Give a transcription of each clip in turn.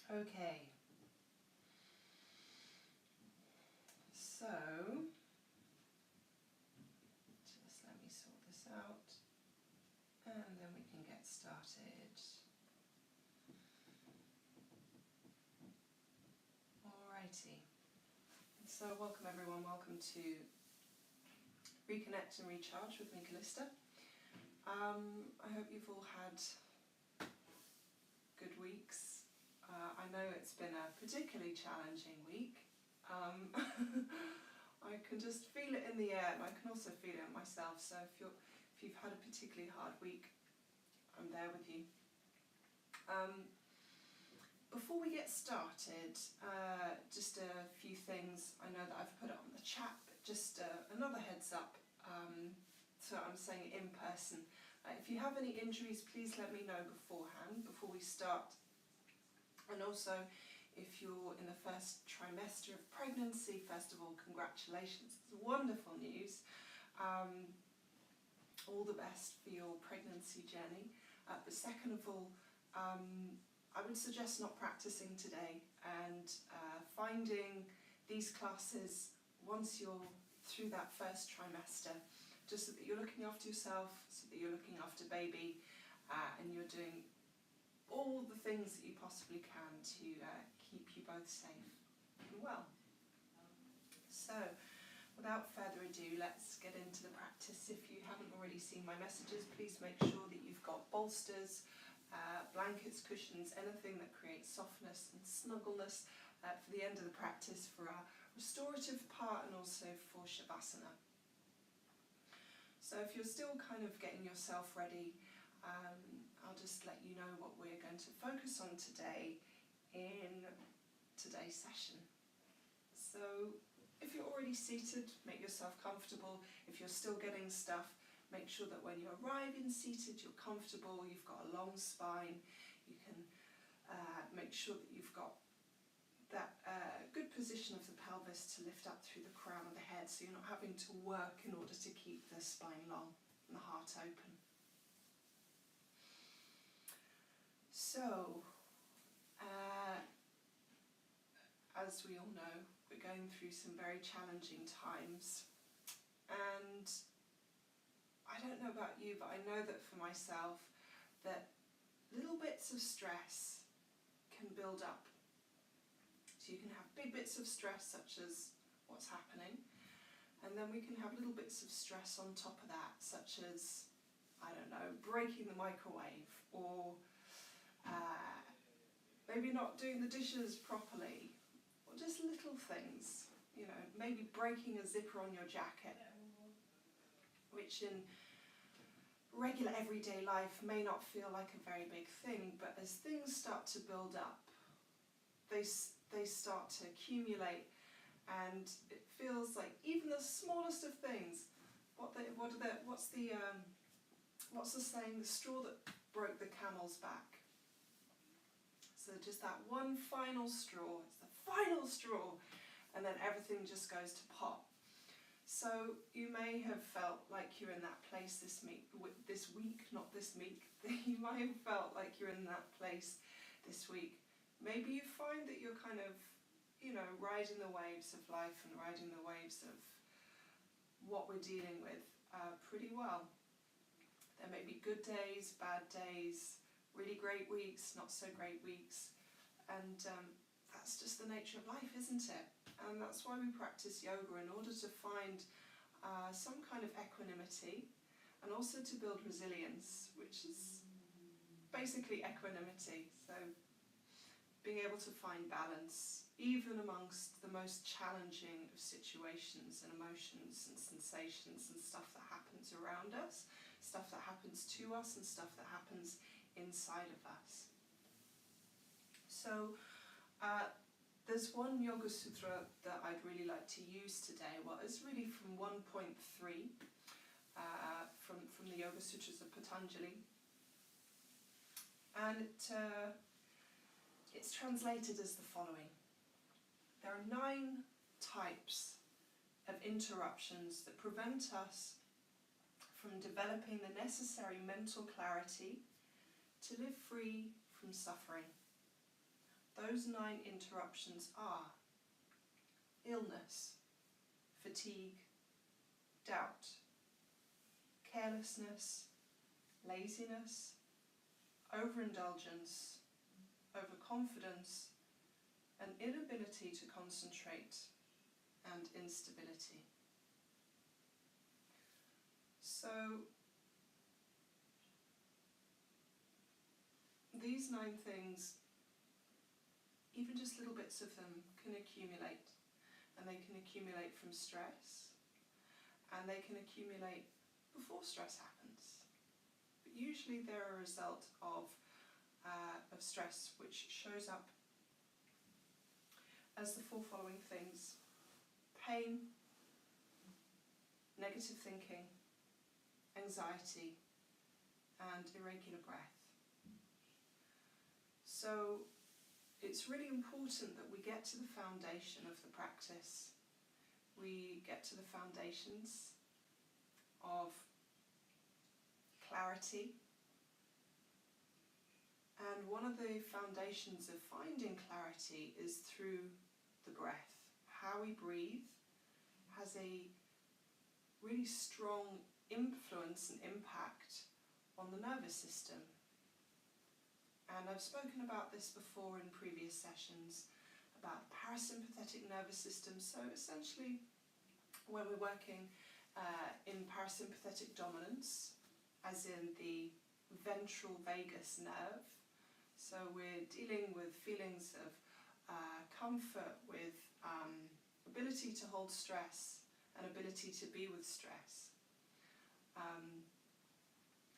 Okay, so just let me sort this out and then we can get started. Alrighty, so welcome everyone, welcome to Reconnect and Recharge with me, Callista. I hope you've all had good weeks. I know it's been a particularly challenging week. I can just feel it in the air, and I can also feel it in myself, so if you've had a particularly hard week, I'm there with you. Before we get started, just a few things. I know that I've put it on the chat, but just another heads up, so I'm saying it in person. If you have any injuries, please let me know beforehand, before we start. And also, if you're in the first trimester of pregnancy, first of all, congratulations, it's wonderful news. All the best for your pregnancy journey. But second of all, I would suggest not practicing today and finding these classes once you're through that first trimester, just so that you're looking after yourself, so that you're looking after baby, and you're doing all the things that you possibly can to keep you both safe and well. So, without further ado, let's get into the practice. If you haven't already seen my messages, please make sure that you've got bolsters, blankets, cushions, anything that creates softness and snuggleness for the end of the practice, for our restorative part and also for Shavasana. So if you're still kind of getting yourself ready, I'll just let you know what we're going to focus on today in today's session. So if you're already seated, make yourself comfortable. If you're still getting stuff, make sure that when you arrive in seated, you're comfortable, you've got a long spine. You can make sure that you've got that good position of the pelvis to lift up through the crown of the head, so you're not having to work in order to keep the spine long and the heart open. So, as we all know, we're going through some very challenging times, and I don't know about you, but I know that for myself, that little bits of stress can build up. So you can have big bits of stress, such as what's happening, and then we can have little bits of stress on top of that, such as, I don't know, breaking the microwave, or maybe not doing the dishes properly, or just little things, you know, maybe breaking a zipper on your jacket, which in regular everyday life may not feel like a very big thing, but as things start to build up, they start to accumulate, and it feels like even the smallest of things. What's the saying? The straw that broke the camel's back. So just that one final straw. It's the final straw, and then everything just goes to pot. So you may have felt like you're in that place this week. You might have felt like you're in that place this week. Maybe you find that you're kind of, you know, riding the waves of life and riding the waves of what we're dealing with pretty well. There may be good days, bad days, really great weeks, not so great weeks, and that's just the nature of life, isn't it? And that's why we practice yoga, in order to find some kind of equanimity, and also to build resilience, which is basically equanimity. So being able to find balance, even amongst the most challenging of situations and emotions and sensations and stuff that happens around us, stuff that happens to us and stuff that happens inside of us. So there's one Yoga Sutra that I'd really like to use today. Well, it's really from 1.3 from the Yoga Sutras of Patanjali, and it's translated as the following. There are 9 types of interruptions that prevent us from developing the necessary mental clarity to live free from suffering. those 9 interruptions are illness, fatigue, doubt, carelessness, laziness, overindulgence, overconfidence, an inability to concentrate, and instability. So these 9 things, even just little bits of them, can accumulate, and they can accumulate from stress, and they can accumulate before stress happens. But usually they're a result of stress, which shows up as the 4 following things: pain, negative thinking, anxiety, and irregular breath. So it's really important that we get to the foundation of the practice. We get to the foundations of clarity. And one of the foundations of finding clarity is through the breath. How we breathe has a really strong influence and impact on the nervous system. And I've spoken about this before in previous sessions, about parasympathetic nervous system. So essentially, when we're working in parasympathetic dominance, as in the ventral vagus nerve, so we're dealing with feelings of comfort, with ability to hold stress and ability to be with stress.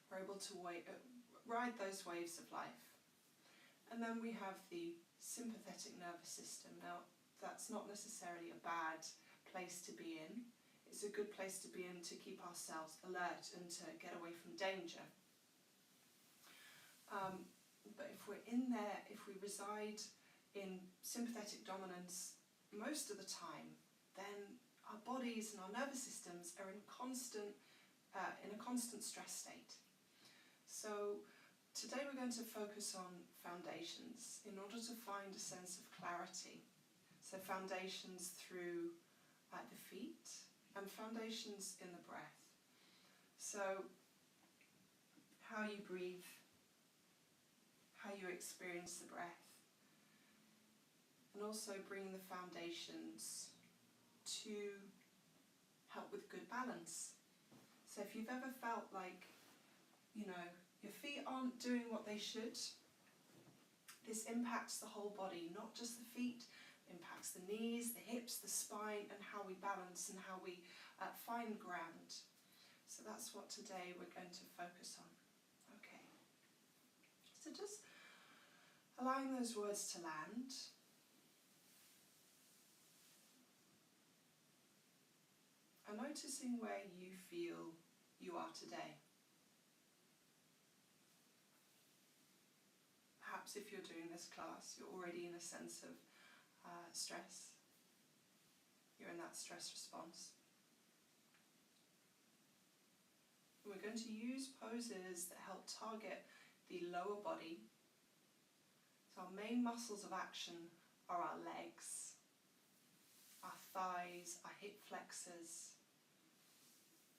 We're able to ride those waves of life. And then we have the sympathetic nervous system. Now, that's not necessarily a bad place to be in. It's a good place to be in to keep ourselves alert and to get away from danger. But if we're in there, if we reside in sympathetic dominance most of the time, then our bodies and our nervous systems are in a constant stress state. So today we're going to focus on foundations in order to find a sense of clarity. So foundations through the feet and foundations in the breath. So how you breathe, how you experience the breath, and also bring the foundations to help with good balance. So if you've ever felt like, your feet aren't doing what they should, this impacts the whole body, not just the feet, impacts the knees, the hips, the spine, and how we balance and how we find ground. So that's what today we're going to focus on. Okay. So just allowing those words to land. And noticing where you feel you are today. Perhaps if you're doing this class, you're already in a sense of stress. You're in that stress response. We're going to use poses that help target the lower body. So our main muscles of action are our legs, our thighs, our hip flexors.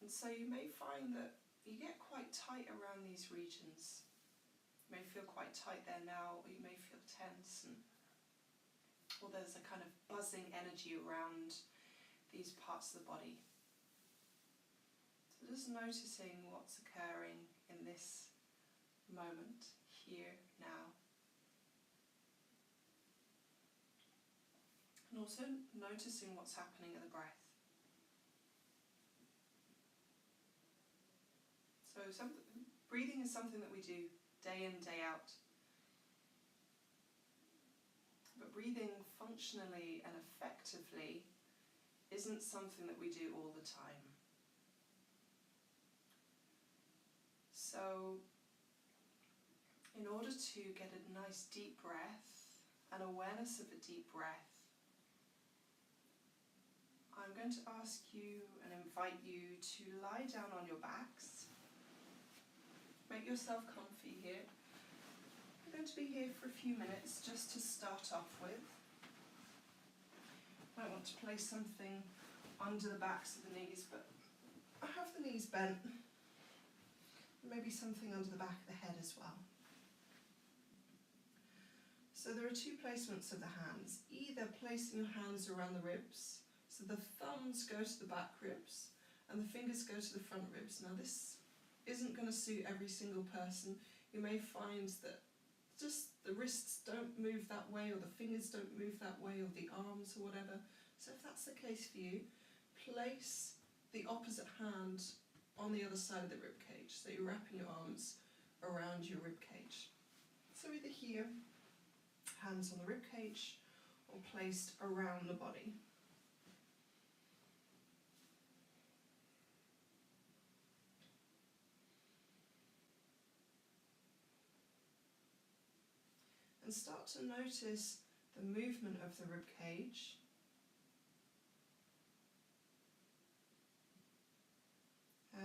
And so you may find that you get quite tight around these regions. You may feel quite tight there now, or you may feel tense, or there's a kind of buzzing energy around these parts of the body. So just noticing what's occurring in this moment, here, now. And also noticing what's happening in the breath. So breathing is something that we do day in, day out. But breathing functionally and effectively isn't something that we do all the time. So, in order to get a nice deep breath and awareness of a deep breath, I'm going to ask you and invite you to lie down on your backs. Make yourself comfy here. I'm going to be here for a few minutes just to start off with. I want to place something under the backs of the knees, but I have the knees bent. Maybe something under the back of the head as well. So there are two placements of the hands. Either placing your hands around the ribs, so the thumbs go to the back ribs and the fingers go to the front ribs. Now this isn't going to suit every single person. You may find that just the wrists don't move that way, or the fingers don't move that way, or the arms or whatever. So if that's the case for you, place the opposite hand on the other side of the rib cage. So you're wrapping your arms around your rib cage. So either here, hands on the rib cage, or placed around the body. And start to notice the movement of the rib cage.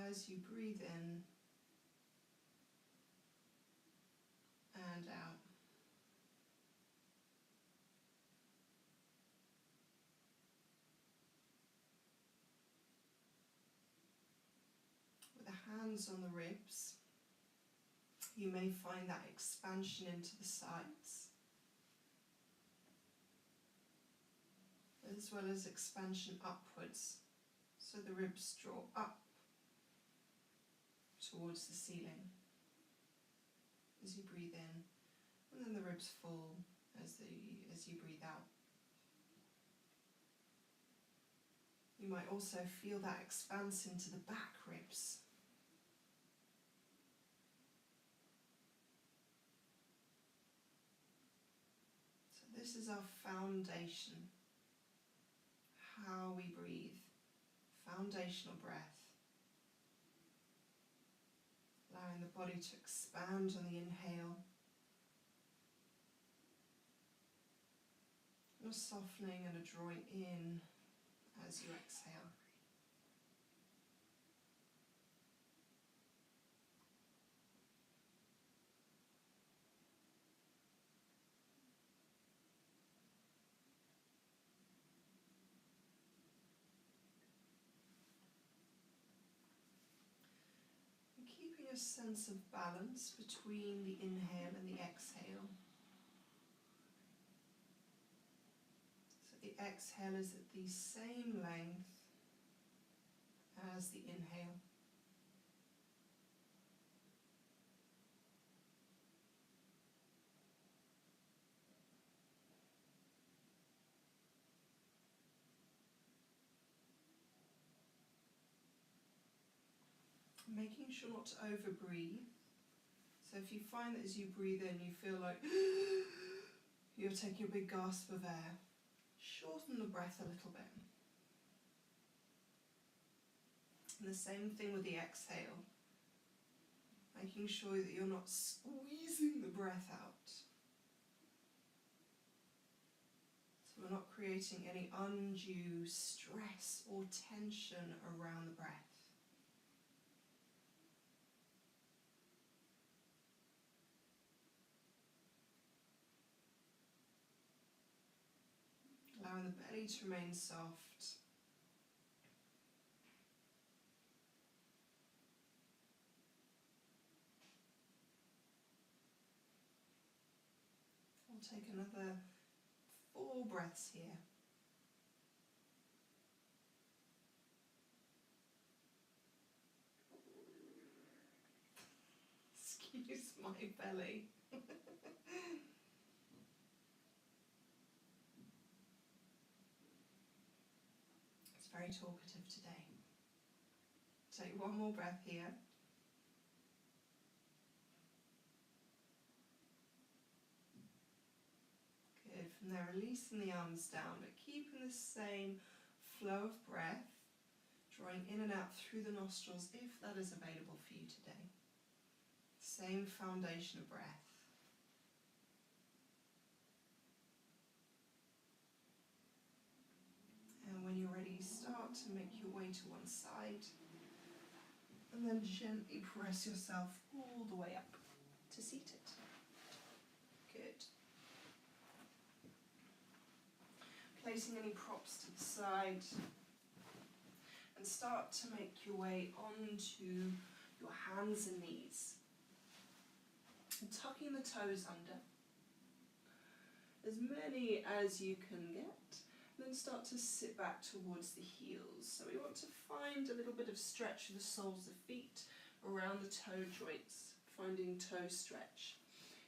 As you breathe in and out. With the hands on the ribs, you may find that expansion into the sides, as well as expansion upwards, so the ribs draw up towards the ceiling as you breathe in, and then the ribs fall as you breathe out. You might also feel that expanse into the back ribs. So this is our foundation, how we breathe, foundational breath. Allowing the body to expand on the inhale. And a softening and a drawing in as you exhale. Keeping a sense of balance between the inhale and the exhale. So the exhale is at the same length as the inhale. Making sure not to over-breathe. So if you find that as you breathe in you feel like you're taking a big gasp of air, shorten the breath a little bit. And the same thing with the exhale. Making sure that you're not squeezing the breath out. So we're not creating any undue stress or tension around the breath. Allowing the belly to remain soft. We'll take another 4 breaths here. Excuse my belly. Very talkative today. Take one more breath here. Good. From there, releasing the arms down, but keeping the same flow of breath, drawing in and out through the nostrils if that is available for you today. Same foundation of breath. And when you're ready, start to make your way to one side and then gently press yourself all the way up to seated. Good. Placing any props to the side, and start to make your way onto your hands and knees. And tucking the toes under, as many as you can get. Then start to sit back towards the heels. So we want to find a little bit of stretch of the soles of the feet around the toe joints, finding toe stretch.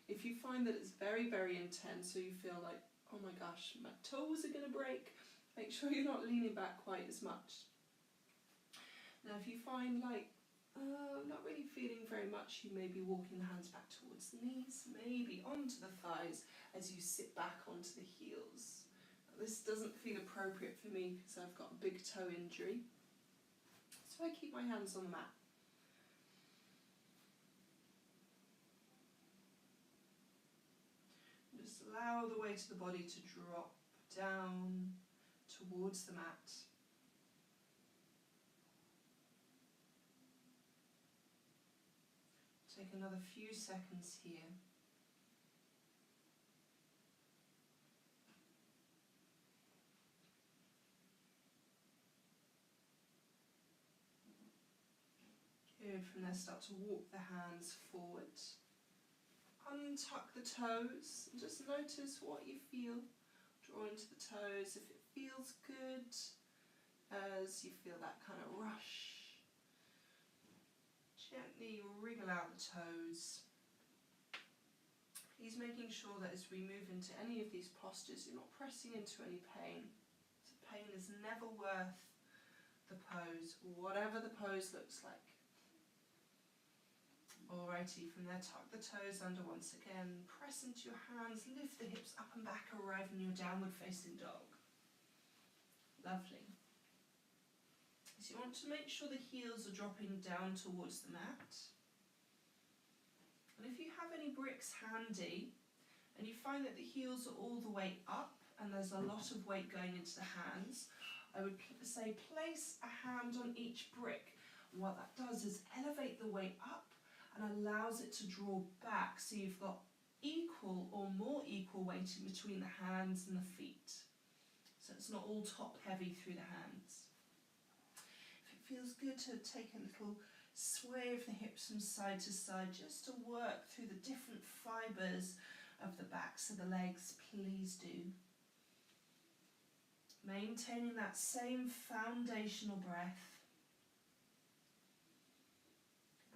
If you find that it's very, very intense, or you feel like, oh my gosh, my toes are going to break, make sure you're not leaning back quite as much. Now if you find like, not really feeling very much, you may be walking the hands back towards the knees, maybe onto the thighs as you sit back onto the heels. This doesn't feel appropriate for me because I've got a big toe injury, so I keep my hands on the mat. Just allow the weight of the body to drop down towards the mat. Take another few seconds here. Good. From there, start to walk the hands forward. Untuck the toes. Just notice what you feel. Draw into the toes if it feels good, as you feel that kind of rush. Gently wriggle out the toes. Please making sure that as we move into any of these postures, you're not pressing into any pain. So pain is never worth the pose, whatever the pose looks like. Alrighty, from there tuck the toes under once again, press into your hands, lift the hips up and back, arrive in your downward facing dog. Lovely. So you want to make sure the heels are dropping down towards the mat. And if you have any bricks handy, and you find that the heels are all the way up, and there's a lot of weight going into the hands, I would say place a hand on each brick. And what that does is elevate the weight up and allows it to draw back, so you've got equal or more equal weight in between the hands and the feet. So it's not all top heavy through the hands. If it feels good to take a little sway of the hips from side to side, just to work through the different fibres of the backs of the legs, please do. Maintaining that same foundational breath.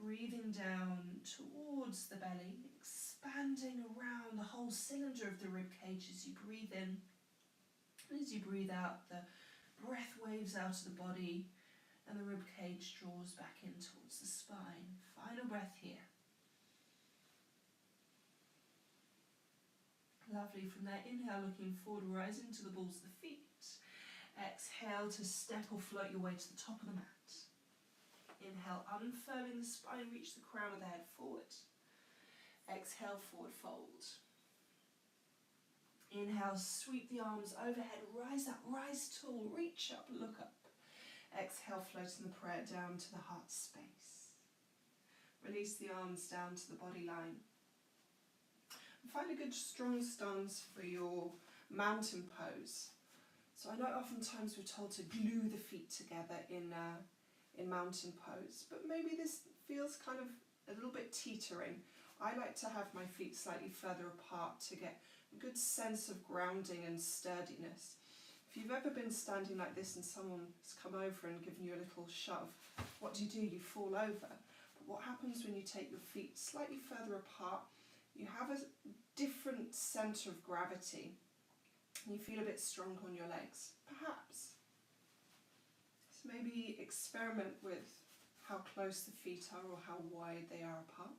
Breathing down towards the belly, expanding around the whole cylinder of the rib cage as you breathe in. And as you breathe out, the breath waves out of the body and the rib cage draws back in towards the spine. Final breath here. Lovely. From there, inhale, looking forward, rising to the balls of the feet. Exhale to step or float your way to the top of the mat. Inhale, unfurling the spine, reach the crown of the head forward. Exhale, forward fold. Inhale, sweep the arms overhead, rise up, rise tall, reach up, look up. Exhale, floating the prayer down to the heart space. Release the arms down to the body line. And find a good strong stance for your mountain pose. So I know oftentimes we're told to glue the feet together in mountain pose, but maybe this feels kind of a little bit teetering. I like to have my feet slightly further apart to get a good sense of grounding and sturdiness. If you've ever been standing like this and someone's come over and given you a little shove, what do? You fall over. But what happens when you take your feet slightly further apart? You have a different centre of gravity. You feel a bit stronger on your legs, perhaps. So maybe experiment with how close the feet are or how wide they are apart.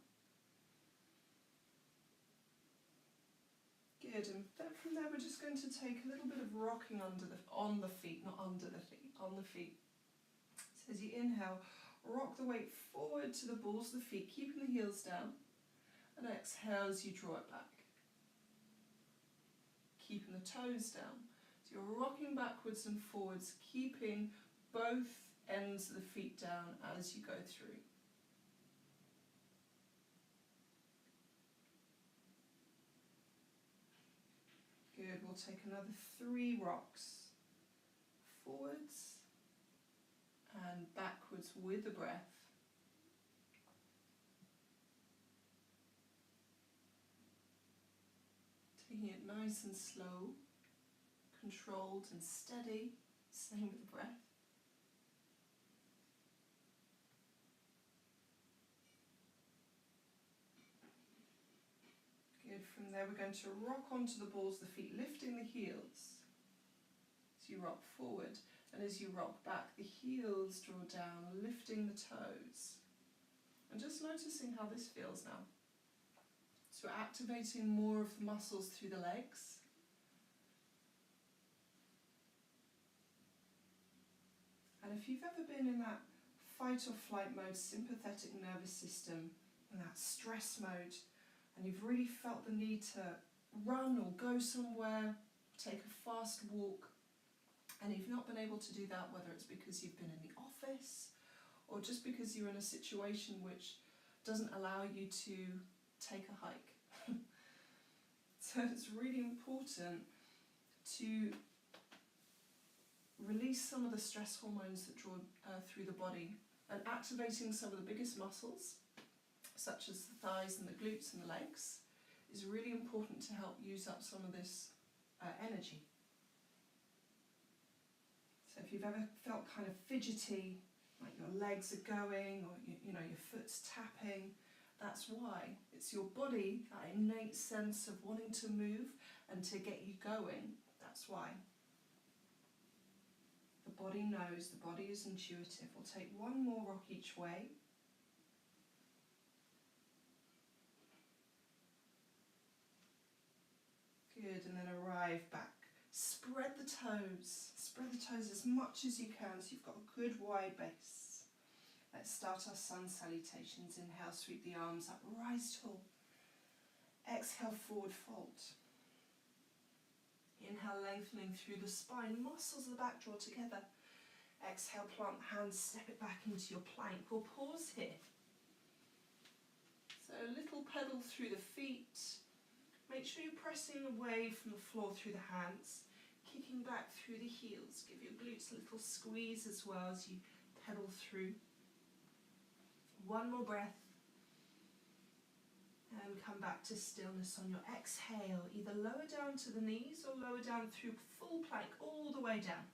Good, and then from there we're just going to take a little bit of rocking on the feet, not under the feet, on the feet. So as you inhale, rock the weight forward to the balls of the feet, keeping the heels down, and exhale as you draw it back. Keeping the toes down. So you're rocking backwards and forwards, keeping both ends of the feet down as you go through. Good, we'll take another 3 rocks. Forwards and backwards with the breath. Taking it nice and slow, controlled and steady, same with the breath. Good, from there we're going to rock onto the balls of the feet, lifting the heels as you rock forward, and as you rock back, the heels draw down, lifting the toes. And just noticing how this feels now. So we're activating more of the muscles through the legs. And if you've ever been in that fight or flight mode, sympathetic nervous system, in that stress mode, and you've really felt the need to run or go somewhere, take a fast walk, and you've not been able to do that, whether it's because you've been in the office or just because you're in a situation which doesn't allow you to take a hike. So it's really important to release some of the stress hormones that draw through the body, and activating some of the biggest muscles, such as the thighs and the glutes and the legs, is really important to help use up some of this energy. So if you've ever felt kind of fidgety, like your legs are going, or you know your foot's tapping, that's why. It's your body, that innate sense of wanting to move and to get you going. That's why. The body knows, the body is intuitive. We'll take 1 more rock each way. Good, and then arrive back. Spread the toes as much as you can so you've got a good wide base. Let's start our sun salutations. Inhale, sweep the arms up, rise tall. Exhale, forward fold. Inhale, lengthening through the spine, muscles of the back draw together. Exhale, plant the hands, step it back into your plank. We'll pause here. So a little pedal through the feet. Make sure you're pressing away from the floor through the hands, kicking back through the heels. Give your glutes a little squeeze as well as you pedal through. 1 more breath. And come back to stillness on your exhale. Either lower down to the knees or lower down through full plank all the way down.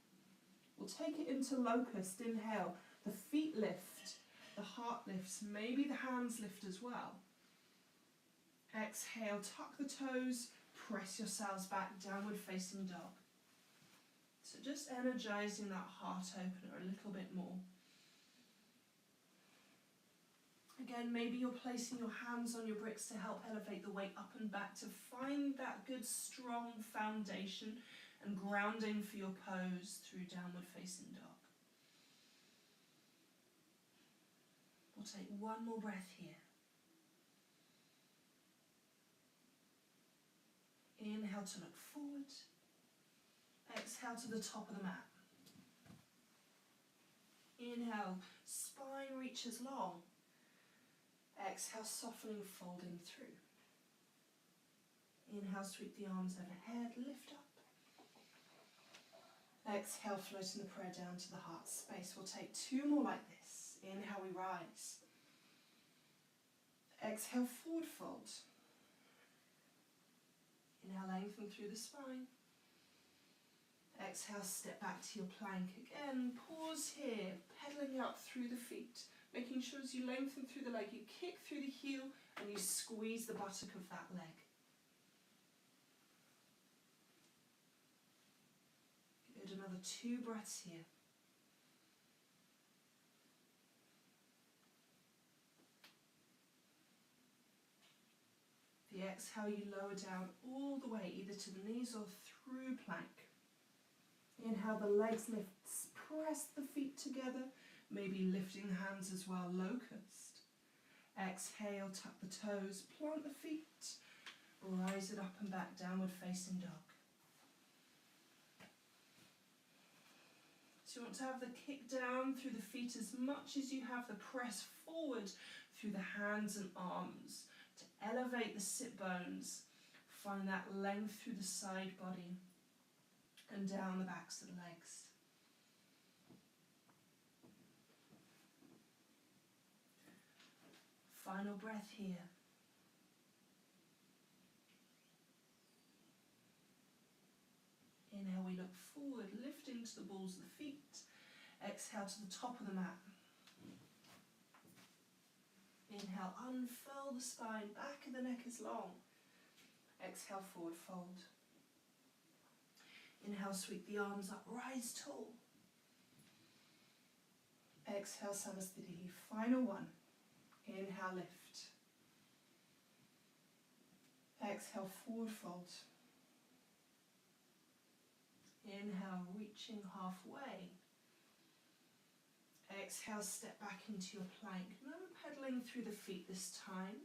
We'll take it into locust. Inhale. The feet lift. The heart lifts. Maybe the hands lift as well. Exhale. Tuck the toes. Press yourselves back. Downward facing dog. So just energizing that heart opener a little bit more. Again, maybe you're placing your hands on your bricks to help elevate the weight up and back, to find that good strong foundation and grounding for your pose through downward facing dog. We'll take 1 more breath here. Inhale to look forward. Exhale to the top of the mat. Inhale, spine reaches long. Exhale, softening, folding through. Inhale, sweep the arms overhead, lift up. Exhale, floating the prayer down to the heart space. We'll take 2 more like this. Inhale, we rise. Exhale, forward fold. Inhale, lengthen through the spine. Exhale, step back to your plank again. Pause here, pedaling up through the feet. Making sure as you lengthen through the leg, you kick through the heel and you squeeze the buttock of that leg. Good, another 2 breaths here. The exhale, you lower down all the way, either to the knees or through plank. Inhale, the legs lift, press the feet together. Maybe lifting the hands as well, locust. Exhale, tuck the toes, plant the feet, rise it up and back, downward facing dog. So you want to have the kick down through the feet as much as you have the press forward through the hands and arms to elevate the sit bones, Find that length through the side body and down the backs of the legs. Final breath here. Inhale, we look forward, lifting to the balls of the feet. Exhale to the top of the mat. Inhale, unfurl the spine, back of the neck is long. Exhale, forward fold. Inhale, sweep the arms up, rise tall. Exhale, 𝗠𝗏𝗂𝗂𝗏𝗃. Final one. Inhale, lift. Exhale, forward fold. Inhale, reaching halfway. Exhale, step back into your plank. No pedaling through the feet this time,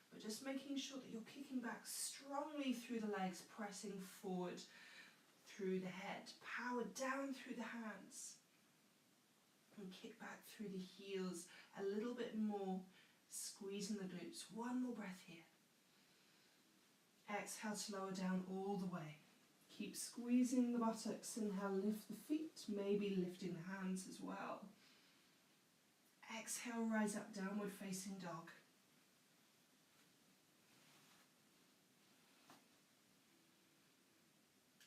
but just making sure that you're kicking back strongly through the legs, pressing forward through the head. Power down through the hands. And kick back through the heels a little bit more, squeezing the glutes. One more breath here. Exhale to lower down all the way. Keep squeezing the buttocks. Inhale, lift the feet, maybe lifting the hands as well. Exhale, rise up, downward facing dog.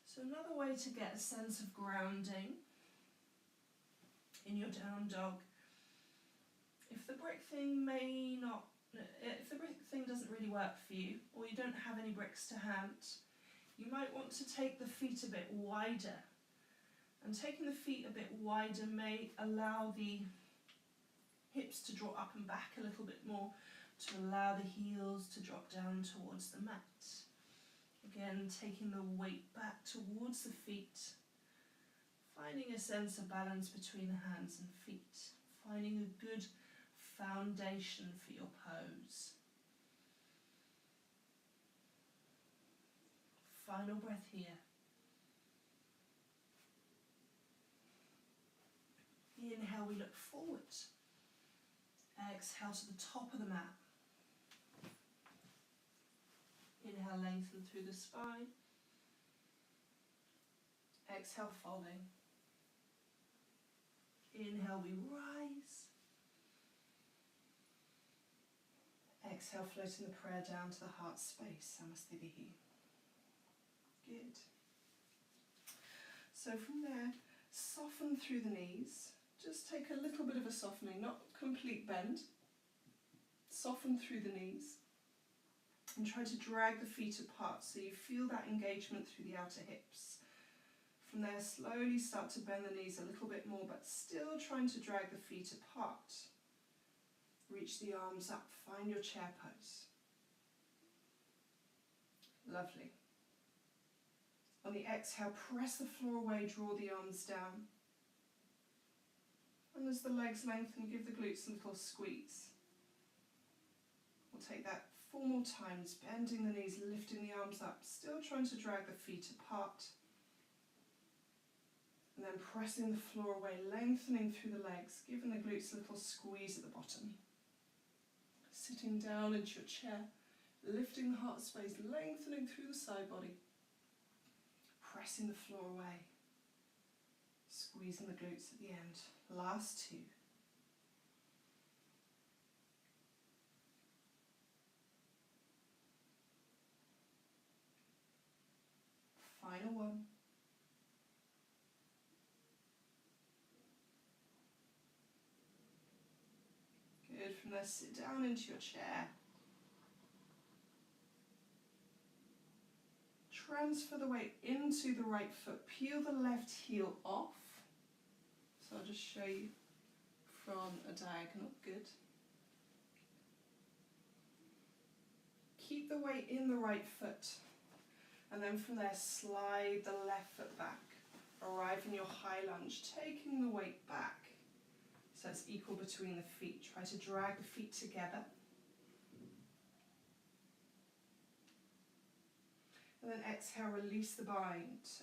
So another way to get a sense of grounding in your down dog, if the brick thing doesn't really work for you, or you don't have any bricks to hand, you might want to take the feet a bit wider. And taking the feet a bit wider may allow the hips to draw up and back a little bit more, to allow the heels to drop down towards the mat. Again, taking the weight back towards the feet, finding a sense of balance between the hands and feet, finding a good foundation for your pose. Final breath here. Inhale, we look forward. Exhale to the top of the mat. Inhale, lengthen through the spine. Exhale, folding. Inhale, we rise. Exhale, floating the prayer down to the heart space, 𝗠𝗏𝗂𝗏𝗃. Good. So from there, soften through the knees. Just take a little bit of a softening, not complete bend. Soften through the knees. And try to drag the feet apart so you feel that engagement through the outer hips. From there, slowly start to bend the knees a little bit more, but still trying to drag the feet apart. Reach the arms up, find your chair pose. Lovely. On the exhale, press the floor away, draw the arms down. And as the legs lengthen, give the glutes a little squeeze. We'll take that 4 more times, bending the knees, lifting the arms up, still trying to drag the feet apart. And then pressing the floor away, lengthening through the legs, giving the glutes a little squeeze at the bottom. Sitting down into your chair, lifting the heart space, lengthening through the side body. Pressing the floor away, squeezing the glutes at the end. Last 2. Final 1. Good. From there, sit down into your chair. Transfer the weight into the right foot. Peel the left heel off. So I'll just show you from a diagonal. Good. Keep the weight in the right foot. And then from there, slide the left foot back. Arrive in your high lunge, taking the weight back. So it's equal between the feet. Try to drag the feet together. And then exhale, release the arms,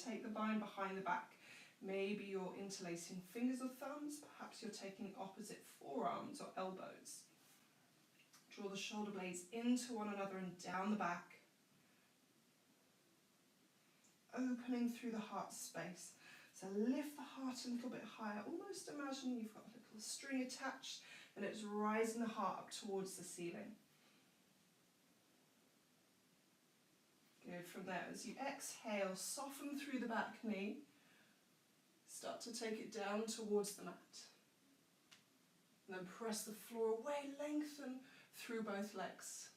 take the bind behind the back. Maybe you're interlacing fingers or thumbs, perhaps you're taking opposite forearms or elbows. Draw the shoulder blades into one another and down the back. Opening through the heart space. So lift the heart a little bit higher. Almost imagine you've got a little string attached and it's rising the heart up towards the ceiling. Good. From there, as you exhale, soften through the back knee. Start to take it down towards the mat. And then press the floor away, lengthen through both legs.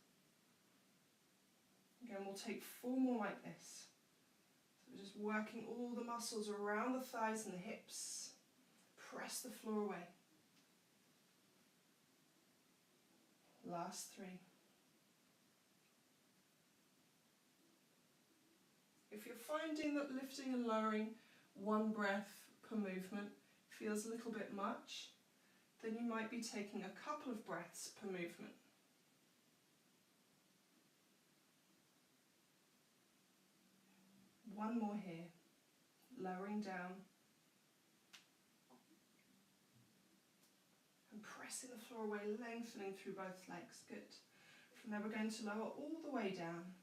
Again, we'll take 4 more like this. So we're just working all the muscles around the thighs and the hips. Press the floor away. Last 3. If you're finding that lifting and lowering 1 breath per movement feels a little bit much, then you might be taking a couple of breaths per movement. One more here, lowering down and pressing the floor away, lengthening through both legs. Good. From there we're going to lower all the way down.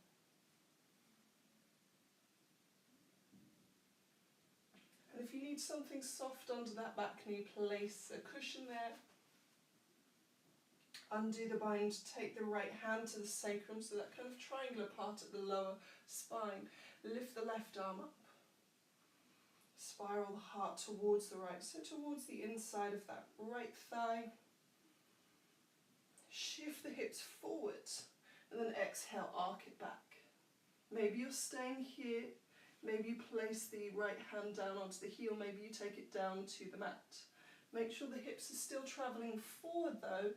And if you need something soft under that back knee, place a cushion there. Undo the bind, take the right hand to the sacrum, so that kind of triangular part at the lower spine. Lift the left arm up. Spiral the heart towards the right, so towards the inside of that right thigh. Shift the hips forward, and then exhale, arc it back. Maybe you're staying here. Maybe you place the right hand down onto the heel, maybe you take it down to the mat. Make sure the hips are still travelling forward though,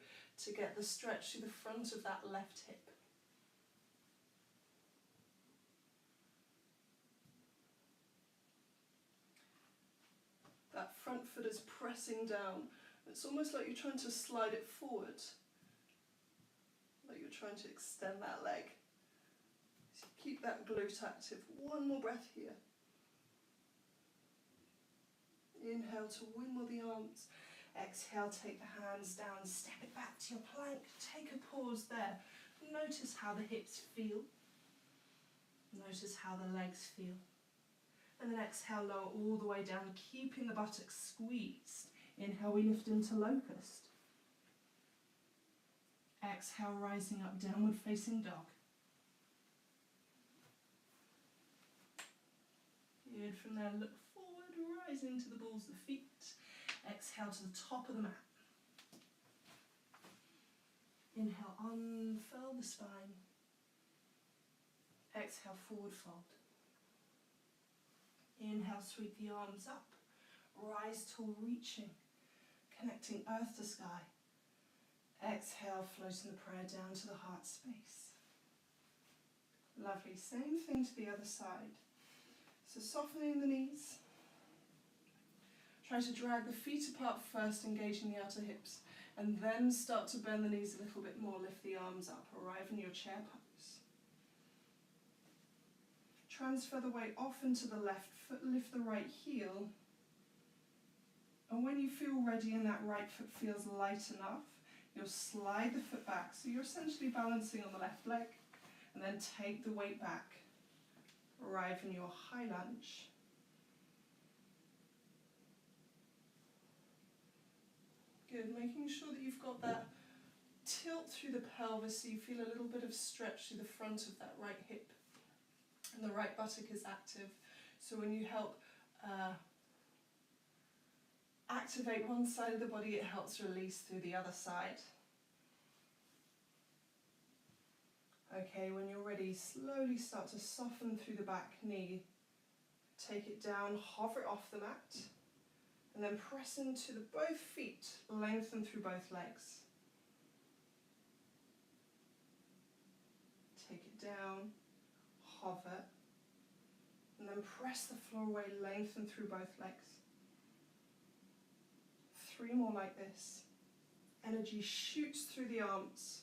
to get the stretch through the front of that left hip. That front foot is pressing down. It's almost like you're trying to slide it forward, like you're trying to extend that leg. Keep that glute active. 1 more breath here. Inhale to windmill the arms. Exhale, take the hands down, step it back to your plank. Take a pause there. Notice how the hips feel. Notice how the legs feel. And then exhale, lower all the way down, keeping the buttocks squeezed. Inhale, we lift into locust. Exhale, rising up, downward facing dog. Good. From there, look forward, rising to the balls of the feet. Exhale to the top of the mat. Inhale, unfurl the spine. Exhale, forward fold. Inhale, sweep the arms up. Rise tall, reaching, connecting earth to sky. Exhale, floating the prayer down to the heart space. Lovely. Same thing to the other side. So softening the knees. Try to drag the feet apart first, engaging the outer hips, and then start to bend the knees a little bit more. Lift the arms up, arrive in your chair pose. Transfer the weight off into the left foot, lift the right heel, and when you feel ready and that right foot feels light enough, you'll slide the foot back, so you're essentially balancing on the left leg, and then take the weight back. Arrive in your high lunge. Good, making sure that you've got that tilt through the pelvis so you feel a little bit of stretch through the front of that right hip. And the right buttock is active. So when you help activate one side of the body, it helps release through the other side. Okay, when you're ready, slowly start to soften through the back knee. Take it down, hover it off the mat, and then press into both feet, lengthen through both legs. Take it down, hover, and then press the floor away, lengthen through both legs. 3 more like this. Energy shoots through the arms.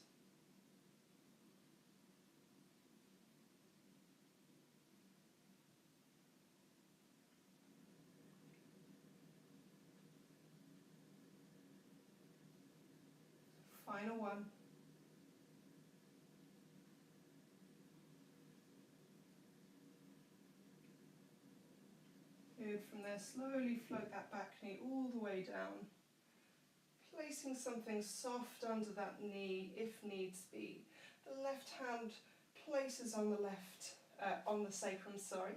Final one. Good. From there, slowly float that back knee all the way down. Placing something soft under that knee if needs be. The left hand places on the sacrum, sorry.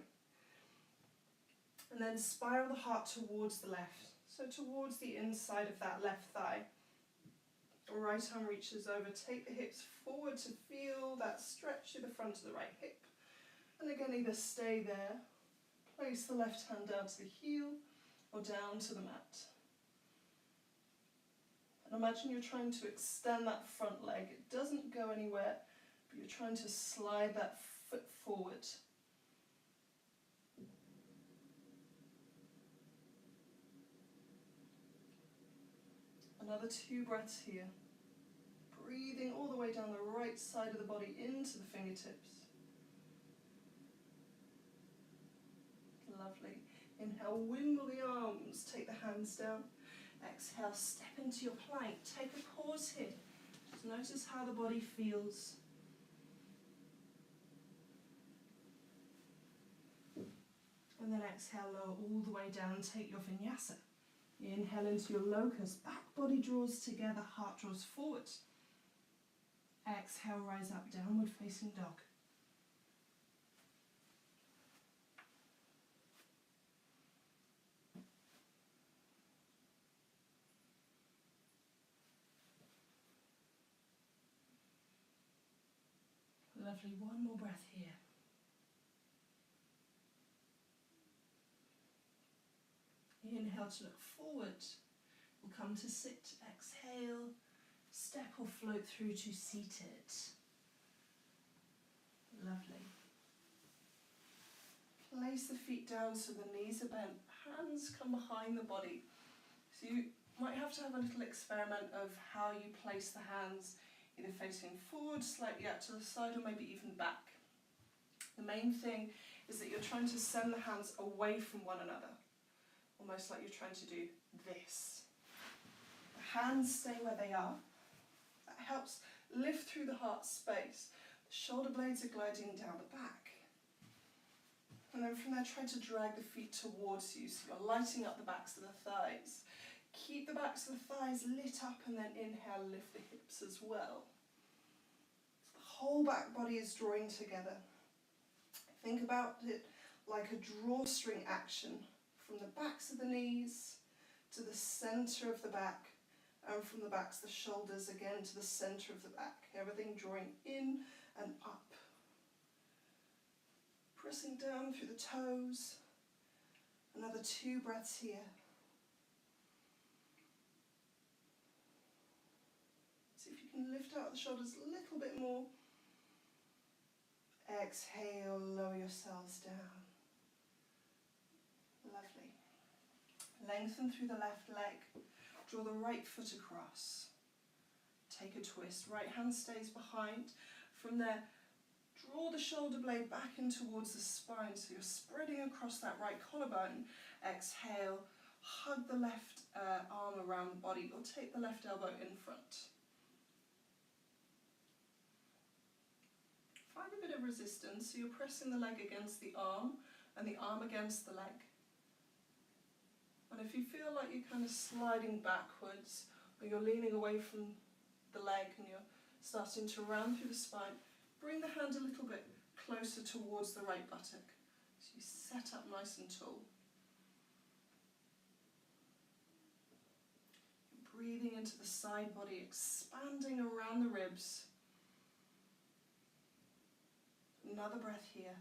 And then spiral the heart towards the left. So towards the inside of that left thigh. Right arm reaches over, take the hips forward to feel that stretch through the front of the right hip. And again, either stay there, place the left hand down to the heel or down to the mat. And imagine you're trying to extend that front leg. It doesn't go anywhere, but you're trying to slide that foot forward. Another 2 breaths here. Breathing all the way down the right side of the body into the fingertips. Lovely. Inhale, wimble the arms, take the hands down. Exhale, step into your plank. Take a pause here. Just notice how the body feels. And then exhale, lower all the way down, take your vinyasa. Inhale into your locust, back body draws together, heart draws forward. Exhale, rise up, downward facing dog. Lovely, one more breath here. Inhale to look forward. We'll come to sit. Exhale, step or float through to seated. Lovely. Place the feet down so the knees are bent. Hands come behind the body. So you might have to have a little experiment of how you place the hands, either facing forward, slightly out to the side, or maybe even back. The main thing is that you're trying to send the hands away from one another. Almost like you're trying to do this. The hands stay where they are. That helps lift through the heart space. The shoulder blades are gliding down the back. And then from there, try to drag the feet towards you, so you're lighting up the backs of the thighs. Keep the backs of the thighs lit up, and then inhale, lift the hips as well. So the whole back body is drawing together. Think about it like a drawstring action. From the backs of the knees to the centre of the back, and from the backs of the shoulders again to the centre of the back. Everything drawing in and up. Pressing down through the toes. Another 2 breaths here. See if you can lift out the shoulders a little bit more. Exhale, lower yourselves down. Lovely. Lengthen through the left leg. Draw the right foot across. Take a twist. Right hand stays behind. From there, draw the shoulder blade back in towards the spine, so you're spreading across that right collarbone. Exhale, hug the left arm around the body, or take the left elbow in front. Find a bit of resistance, so you're pressing the leg against the arm and the arm against the leg. And if you feel like you're kind of sliding backwards, or you're leaning away from the leg and you're starting to round through the spine, bring the hand a little bit closer towards the right buttock. So you set up nice and tall. Breathing into the side body, expanding around the ribs. Another breath here.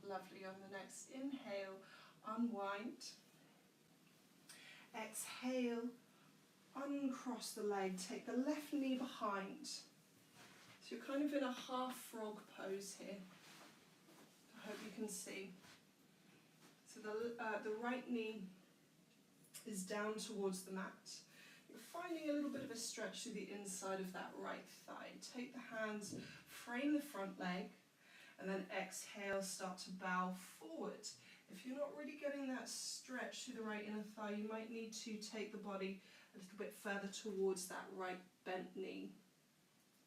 Lovely. On the next inhale, unwind. Exhale, uncross the leg. Take the left knee behind. So you're kind of in a half frog pose here. I hope you can see. So the right knee is down towards the mat. You're finding a little bit of a stretch through the inside of that right thigh. Take the hands, frame the front leg, and then exhale, start to bow forward. If you're not really getting that stretch through the right inner thigh, you might need to take the body a little bit further towards that right bent knee.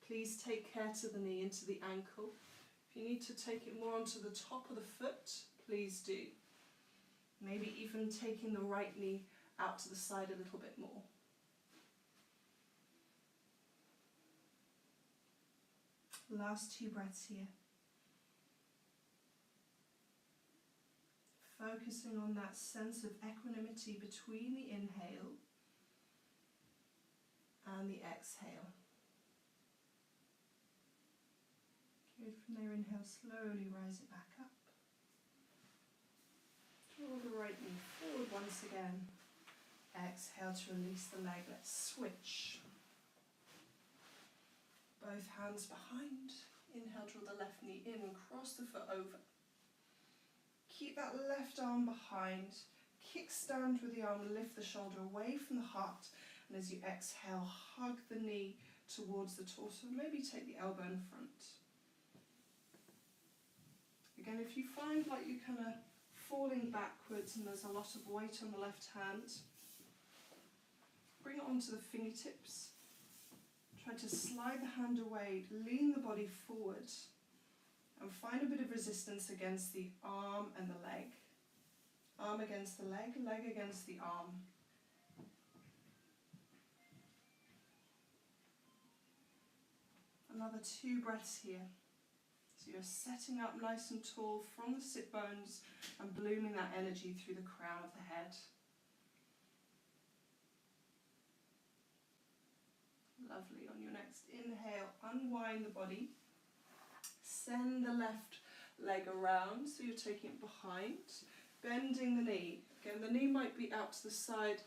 Please take care to the knee, into the ankle. If you need to take it more onto the top of the foot, please do. Maybe even taking the right knee out to the side a little bit more. Last 2 breaths here. Focusing on that sense of equanimity between the inhale and the exhale. Good. From there, inhale, slowly rise it back up. Draw the right knee forward once again. Exhale to release the leg. Let's switch. Both hands behind. Inhale, draw the left knee in and cross the foot over. Keep that left arm behind. Kickstand with the arm, lift the shoulder away from the heart. And as you exhale, hug the knee towards the torso. Maybe take the elbow in front. Again, if you find like you're kind of falling backwards and there's a lot of weight on the left hand, bring it onto the fingertips. Try to slide the hand away, lean the body forward, and find a bit of resistance against the arm and the leg. Arm against the leg, leg against the arm. Another 2 breaths here. So you're setting up nice and tall from the sit bones and blooming that energy through the crown of the head. Lovely. On your next inhale, unwind the body. Send the left leg around, so you're taking it behind. Bending the knee. Again, the knee might be out to the side,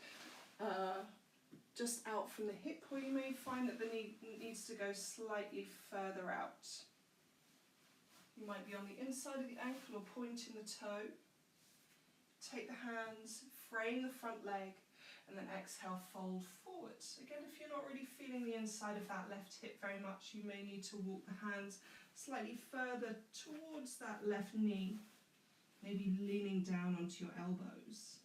just out from the hip, or you may find that the knee needs to go slightly further out. You might be on the inside of the ankle or pointing the toe. Take the hands, frame the front leg, and then exhale, fold forwards. Again, if you're not really feeling the inside of that left hip very much, you may need to walk the hands slightly further towards that left knee, maybe leaning down onto your elbows.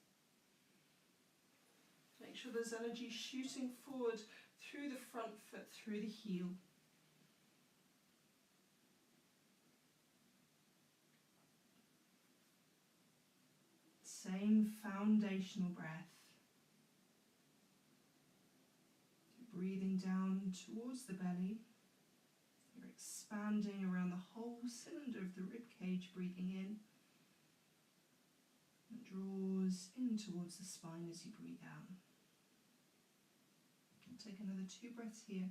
Make sure there's energy shooting forward through the front foot, through the heel. Same foundational breath. You're breathing down towards the belly. You're expanding around the whole cylinder of the rib cage, breathing in. And draws in towards the spine as you breathe out. And take another 2 breaths here.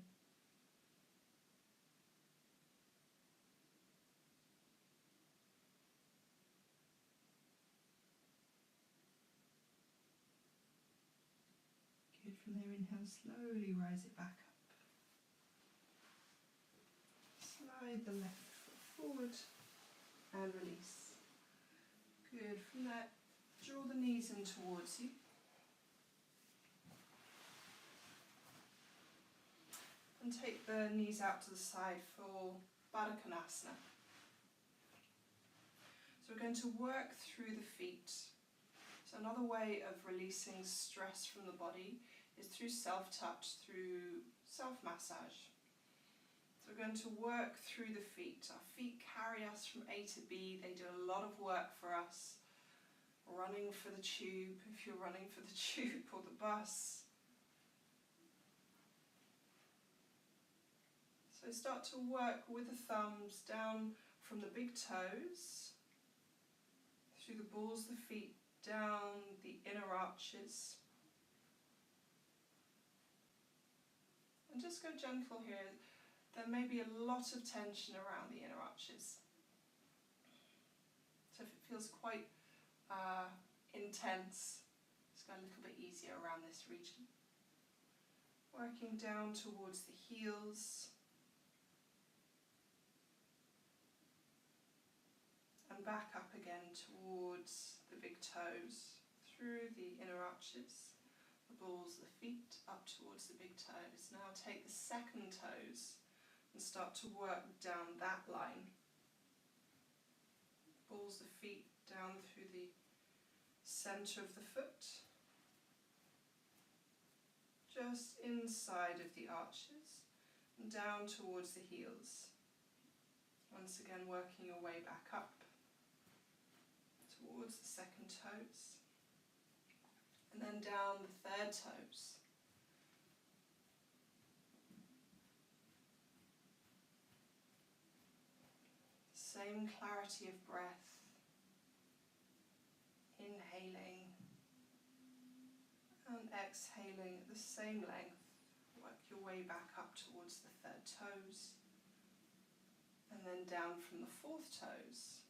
Good. From there, inhale, slowly rise it back up. Slide the left foot forward and release. Good. From there, draw the knees in towards you. And take the knees out to the side for Baddha Konasana. So we're going to work through the feet. So another way of releasing stress from the body is through self-touch, through self-massage. So we're going to work through the feet. Our feet carry us from A to B. They do a lot of work for us. Running for the tube, if you're running for the tube or the bus. So start to work with the thumbs down from the big toes, through the balls of the feet, down the inner arches. And just go gentle here. There may be a lot of tension around the inner arches. So if it feels quite intense, just go a little bit easier around this region. Working down towards the heels. And back up again towards the big toes, through the inner arches, the balls of the feet up towards the big toes. Now take the second toes and start to work down that line. Balls of the feet down through the centre of the foot, just inside of the arches, and down towards the heels. And Once again, working your way back up towards the second toes, and then down the third toes. Same clarity of breath, inhaling and exhaling at the same length. Work your way back up towards the third toes, and then down from the fourth toes.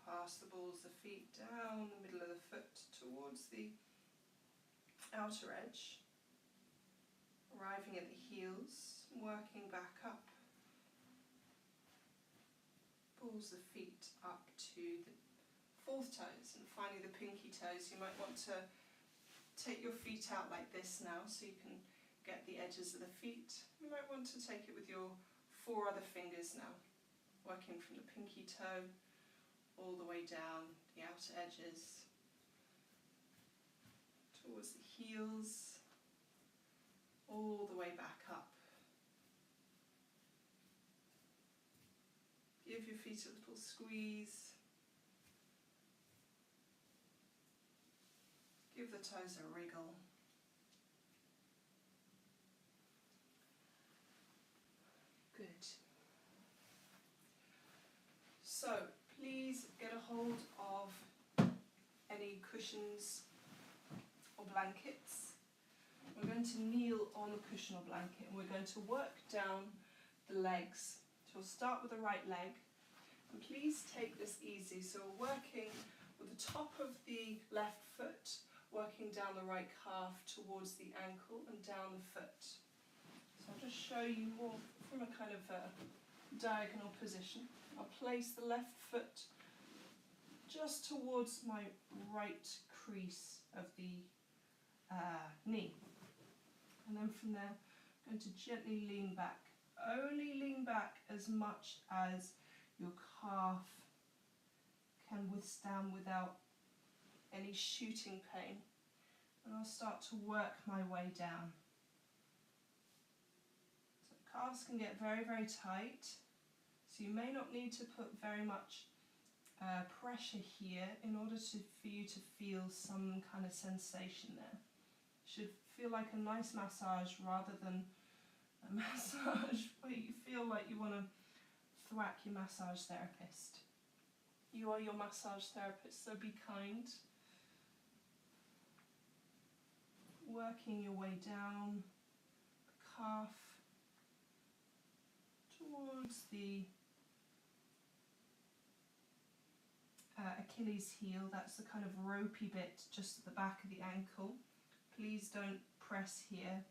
Pass the balls of the feet down the middle of the foot towards the outer edge, arriving at the heels, working back up. Balls of feet up to the fourth toes, and finally the pinky toes. You might want to take your feet out like this now so you can get the edges of the feet. You might want to take it with your 4 other fingers now, working from the pinky toe all the way down the outer edges towards the heels, all the way back up. Give your feet a little squeeze. Give the toes a wriggle. Good. So, please get a hold of any cushions or blankets. We're going to kneel on the cushion or blanket, and we're going to work down the legs. So we'll start with the right leg, and please take this easy. So we're working with the top of the left foot, working down the right calf towards the ankle and down the foot. So I'll just show you more from a kind of a diagonal position. I'll place the left foot just towards my right crease of the knee, and then from there I'm going to gently lean back. Only lean back as much as your calf can withstand without any shooting pain, and I'll start to work my way down. So calves can get very, very tight, so you may not need to put very much pressure here in order for you to feel some kind of sensation there. It should feel like a nice massage rather than a massage where you feel like you want to thwack your massage therapist. You are your massage therapist, so be kind. Working your way down the calf towards the Achilles heel. That's the kind of ropey bit just at the back of the ankle. Please don't press here.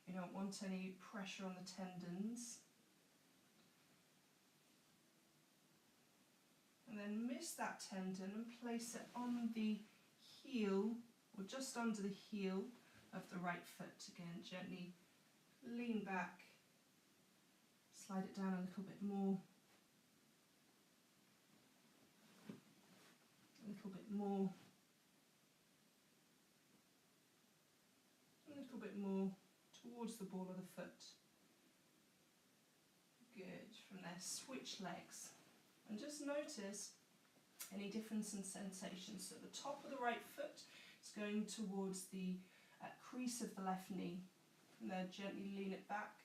You don't want any pressure on the tendons. And then miss that tendon and place it on the heel, or just under the heel of the right foot. Again, gently lean back, slide it down a little bit more, a little bit more, a little bit more towards the ball of the foot. Good. From there, switch legs. And just notice any difference in sensation. So the top of the right foot is going towards the crease of the left knee. From there, gently lean it back.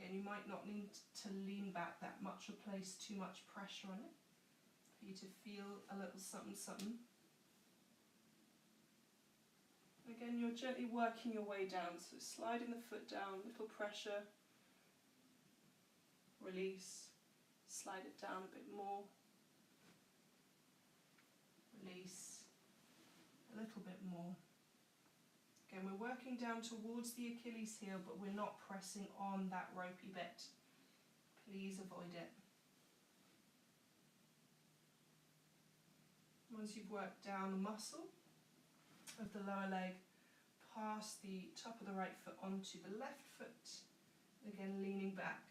And you might not need to lean back that much or place too much pressure on it for you to feel a little something, something. Again, you're gently working your way down, so sliding the foot down, little pressure, release, slide it down a bit more, release, a little bit more. Again, we're working down towards the Achilles heel, but we're not pressing on that ropey bit. Please avoid it. Once you've worked down the muscle of the lower leg, pass the top of the right foot onto the left foot, again leaning back,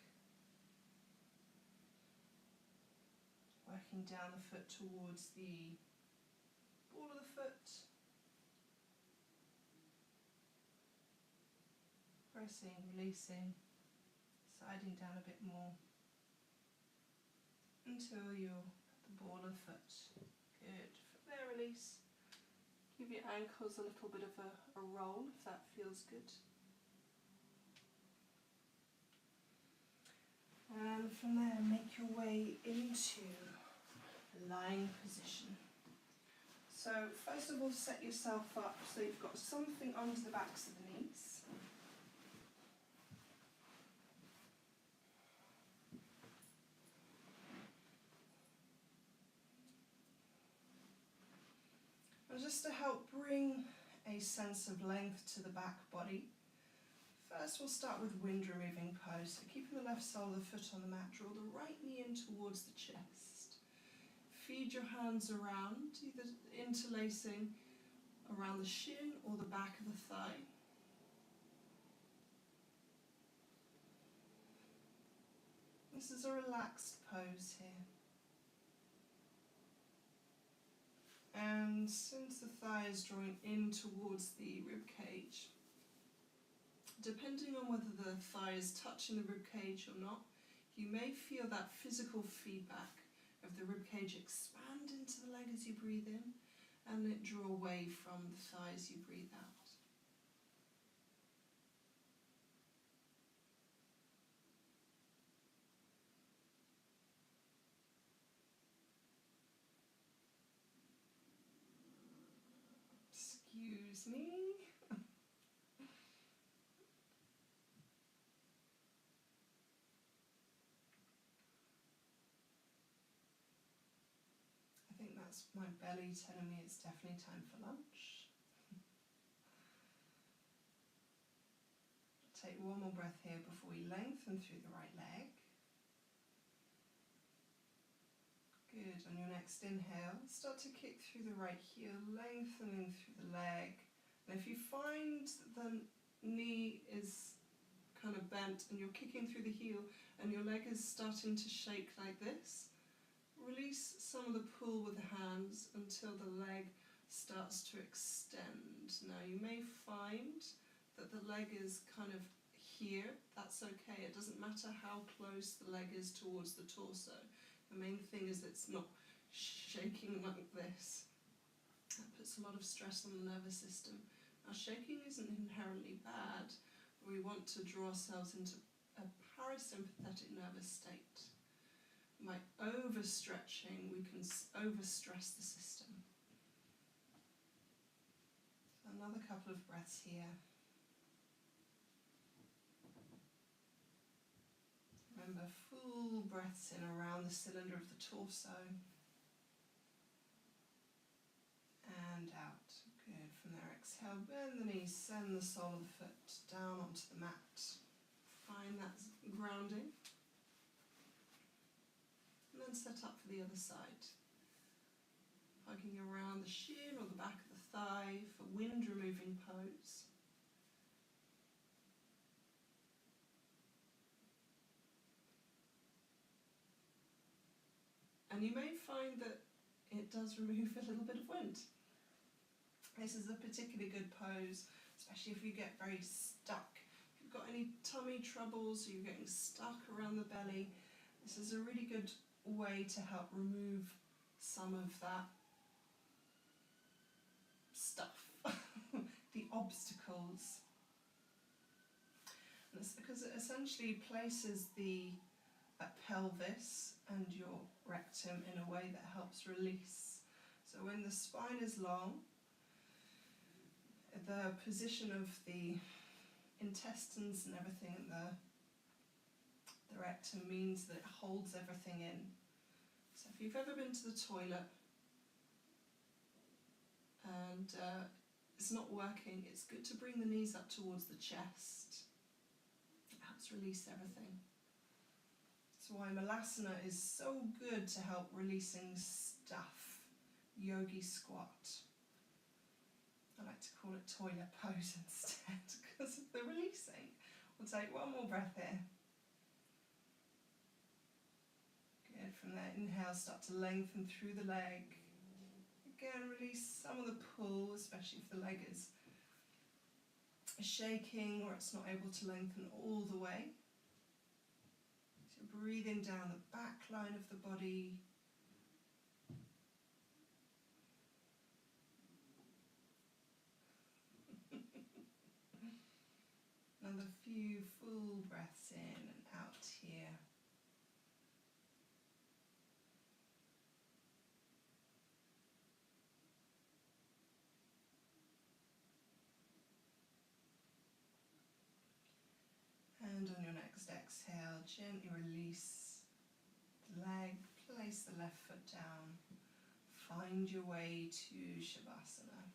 working down the foot towards the ball of the foot, pressing, releasing, sliding down a bit more until you're at the ball of the foot. Good. From there, release. Give your ankles a little bit of a roll if that feels good. And from there, make your way into a lying position. So first of all, set yourself up so you've got something under the backs of the knees. And just to help bring a sense of length to the back body, first we'll start with wind removing pose. So keeping the left sole of the foot on the mat, draw the right knee in towards the chest. Feed your hands around, either interlacing around the shin or the back of the thigh. This is a relaxed pose here. And since the thigh is drawing in towards the rib cage, depending on whether the thigh is touching the rib cage or not, you may feel that physical feedback of the rib cage expand into the leg as you breathe in, and it draw away from the thigh as you breathe out. Excuse me. I think that's my belly telling me it's definitely time for lunch. Take one more breath here before we lengthen through the right leg. Good. On your next inhale, start to kick through the right heel, lengthening through the leg. And if you find the knee is kind of bent and you're kicking through the heel and your leg is starting to shake like this, release some of the pull with the hands until the leg starts to extend. Now you may find that the leg is kind of here. That's okay. It doesn't matter how close the leg is towards the torso. The main thing is it's not shaking like this. That puts a lot of stress on the nervous system. Now shaking isn't inherently bad, but we want to draw ourselves into a parasympathetic nervous state. By overstretching, we can overstress the system. Another couple of breaths here. Remember, full breaths in around the cylinder of the torso. And out. Good. From there, exhale, bend the knees, send the sole of the foot down onto the mat. Find that grounding. And then set up for the other side. Hugging around the shin or the back of the thigh for wind removing pose. And you may find that it does remove a little bit of wind. This is a particularly good pose, especially if you get very stuck. If you've got any tummy troubles or you're getting stuck around the belly, this is a really good way to help remove some of that stuff, the obstacles. And it's because it essentially places the pelvis and your rectum in a way that helps release. So when the spine is long, the position of the intestines and everything in the rectum means that it holds everything in. So if you've ever been to the toilet and it's not working, it's good to bring the knees up towards the chest. It helps release everything. That's why Malasana is so good to help releasing stuff. Yogi squat. I like to call it toilet pose instead because of the releasing. We'll take one more breath here. Good. From there, inhale, start to lengthen through the leg. Again, release some of the pull, especially if the leg is shaking or it's not able to lengthen all the way. breathing down the back line of the body. Another few full breaths in and out here. And on your next exhale, gently release the leg, place the left foot down, find your way to Shavasana.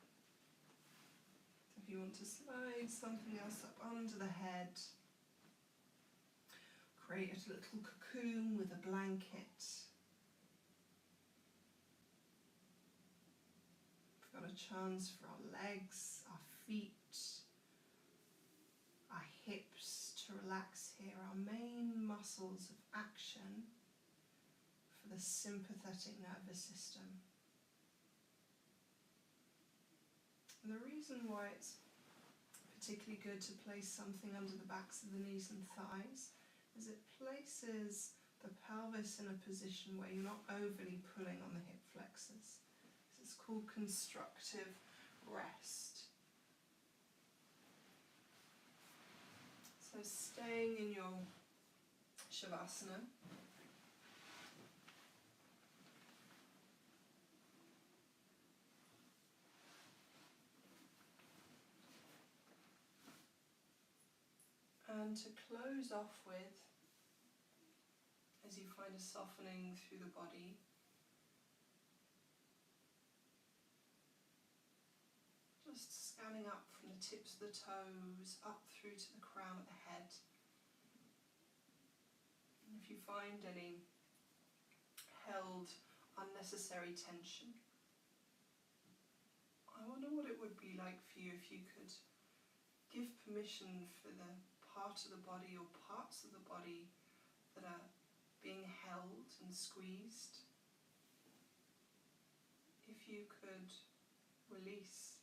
If you want to slide something else up under the head, create a little cocoon with a blanket. We've got a chance for our legs, our feet, our hips to relax here, our main muscles of action for the sympathetic nervous system. And the reason why it's particularly good to place something under the backs of the knees and thighs is it places the pelvis in a position where you're not overly pulling on the hip flexors. It's called constructive rest. So staying in your Shavasana. And to close off with, as you find a softening through the body, just scanning up from the tips of the toes, up through to the crown of the head. And if you find any held, unnecessary tension, I wonder what it would be like for you if you could give permission for the part of the body or parts of the body that are being held and squeezed, if you could release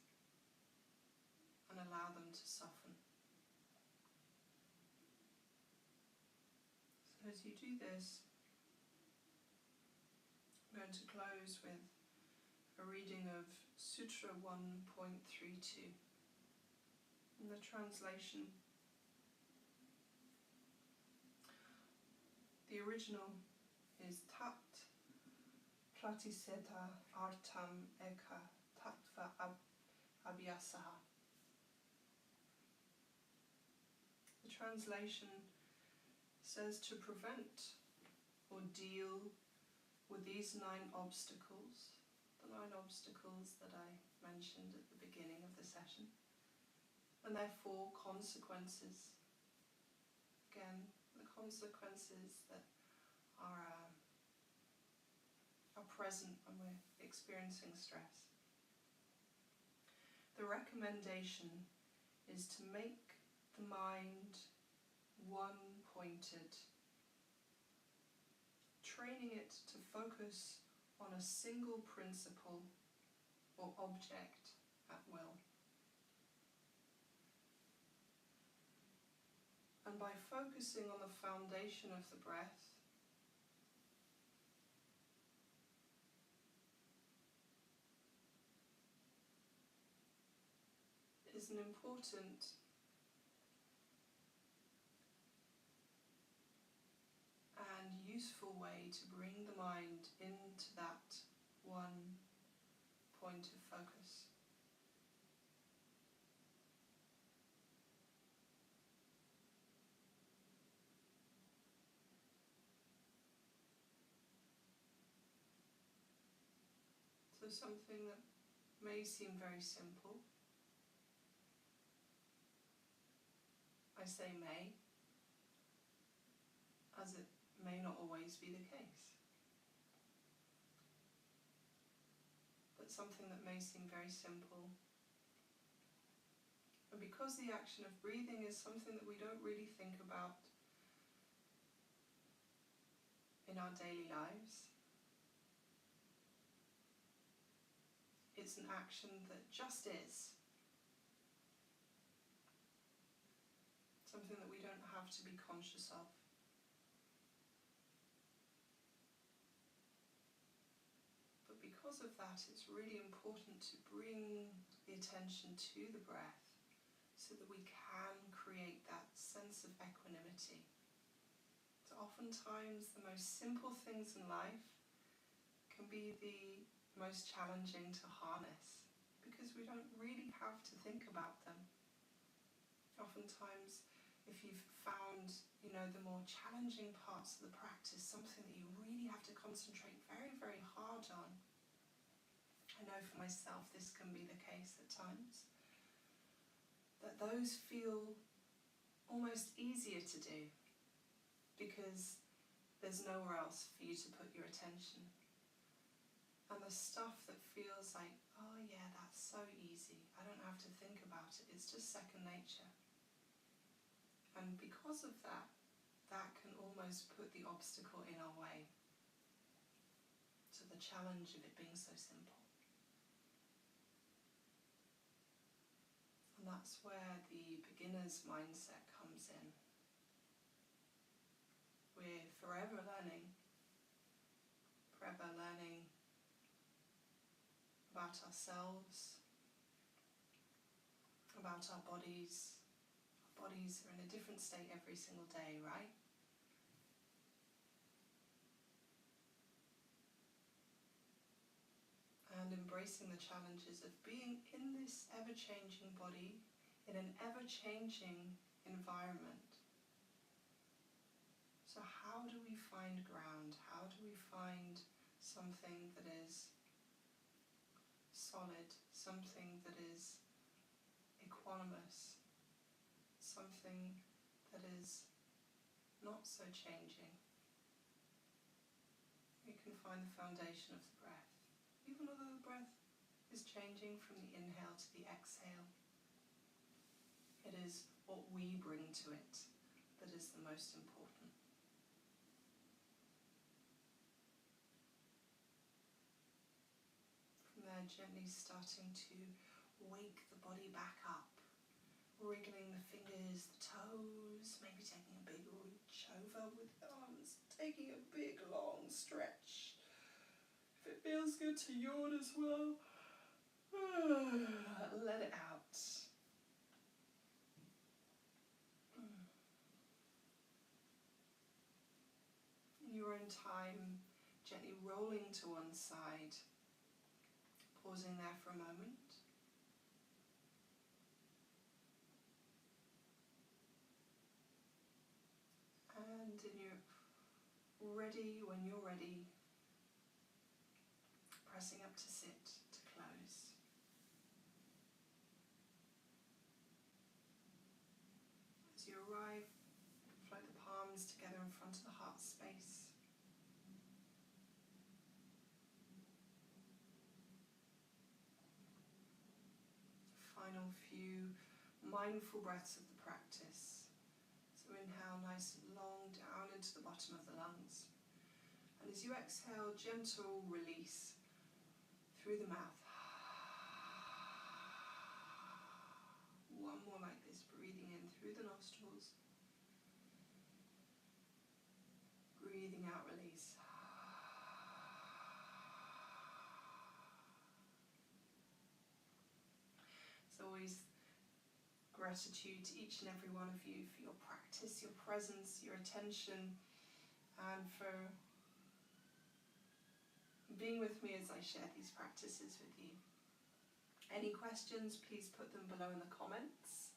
and allow them to soften. So as you do this, I'm going to close with a reading of Sutra 1.32. And the translation, the original is Tat Pratiseta Artam Eka Tattva Abhyasaha. The translation says to prevent or deal with these 9 obstacles, the 9 obstacles that I mentioned at the beginning of the session, and their 4 consequences. Again, the consequences that are present when we're experiencing stress. The recommendation is to make the mind one-pointed, training it to focus on a single principle or object at will. And by focusing on the foundation of the breath, is an important and useful way to bring the mind into that one point of focus. So something that may seem very simple, I say may, as it may not always be the case. But something that may seem very simple. And because the action of breathing is something that we don't really think about in our daily lives, it's an action that just is. Something that we don't have to be conscious of. because of that, it's really important to bring the attention to the breath so that we can create that sense of equanimity. So oftentimes the most simple things in life can be the most challenging to harness because we don't really have to think about them. Oftentimes, if you've found, the more challenging parts of the practice, something that you really have to concentrate very, very hard on. I know for myself this can be the case at times, that those feel almost easier to do because there's nowhere else for you to put your attention. And the stuff that feels like, oh yeah, that's so easy, I don't have to think about it, it's just second nature. And because of that, that can almost put the obstacle in our way to the challenge of it being so simple. And that's where the beginner's mindset comes in. We're forever learning about ourselves, about our bodies. Our bodies are in a different state every single day, right? And embracing the challenges of being in this ever-changing body, in an ever-changing environment. So how do we find ground? How do we find something that is solid, something that is equanimous, something that is not so changing? We can find the foundation of the breath. Even though the breath is changing from the inhale to the exhale, it is what we bring to it that is the most important. From there, gently starting to wake the body back up, wriggling the fingers, the toes, maybe taking a big reach over with the arms, taking a big long stretch. If it feels good to yawn as well, let it out. In your own time, gently rolling to one side, pausing there for a moment. And when you're ready, pressing up to sit, to close. As you arrive, float the palms together in front of the heart space. Final few mindful breaths of the practice. So inhale nice and long down into the bottom of the lungs. And as you exhale, gentle release through the mouth. One more like this, breathing in through the nostrils. Breathing out, release. It's always gratitude to each and every one of you for your practice, your presence, your attention, and for being with me as I share these practices with you. Any questions, please put them below in the comments.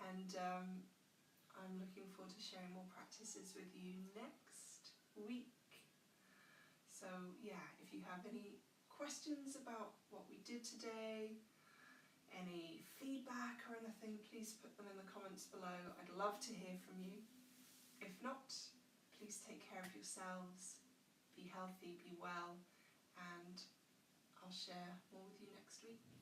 And I'm looking forward to sharing more practices with you next week. So yeah, if you have any questions about what we did today, any feedback or anything, please put them in the comments below. I'd love to hear from you. If not, please take care of yourselves, be healthy, be well, and I'll share more with you next week.